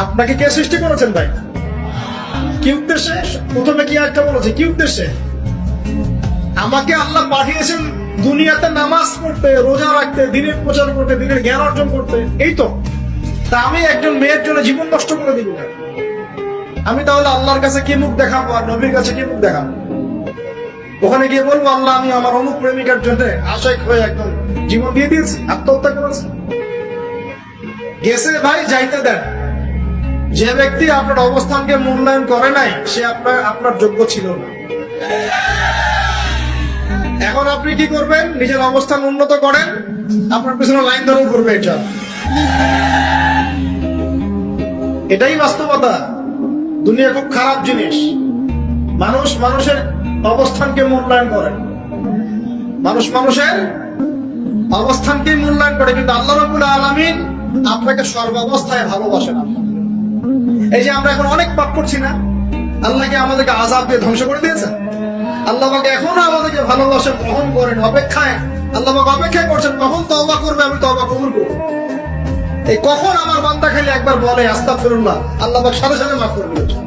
আপনাকে কে সৃষ্টি করেছেন ভাই? কি উদ্দেশ্যে? প্রথমে কি একটা বলেছে, কি উদ্দেশ্যে? আমাকে আল্লাহ পাঠিয়েছেন দুনিয়াতে নামাজ পড়তে, রোজা রাখতে, দিনের প্রচার করতে, দিনের জ্ঞান অর্জন করতে, এই তো। তা আমি একজন মেয়ের জন্য জীবন নষ্ট করে দিব না? আমি তাহলে আল্লাহর কাছে কি মুখ দেখাবো আর নবীর কাছে কি মুখ দেখাবো? ওখানে গিয়ে বলবো আল্লাহ আমি আমার অমুক প্রেমিকার জন্য আশায় হয়ে একদম জীবন দিয়ে দিয়েছি, আত্মহত্যা করেছি? গেছে ভাই, যাইতে দেন। যে ব্যক্তি আপনার অবস্থানকে মূল্যায়ন করে নাই, সে আপনার যোগ্য ছিল না। এখন আপনি কি করবেন? নিজের অবস্থান উন্নত করেন, আপনার পিছনে লাইন ধরে করবে। এটাই বাস্তবতা। দুনিয়া খুব খারাপ জিনিস। মানুষ মানুষের অবস্থানকে মূল্যায়ন করে, মানুষ মানুষের অবস্থানকে মূল্যায়ন করে, কিন্তু আল্লাহ রাব্বুল আলামিন আপনাকে সর্বাবস্থায় ভালোবাসেন। এই যে আমরা এখন অনেক পাপ করছি না, আল্লাহকে আমাদেরকে আযাব দিয়ে ধ্বংস করে দিয়েছে। আল্লাহ পাক এখনো আমাদেরকে ভালোবাসেন, গ্রহণ করেন, অপেক্ষায়। আল্লাহ পাক অপেক্ষায় করছেন কখন তওবা করবে, আমি তওবা কবুল করব। এই কখন আমার বান্দা খালি একবার বলে আস্তাগফিরুল্লাহ, আল্লাহ পাক সাথে সাথে মাফ করে দিয়েছেন।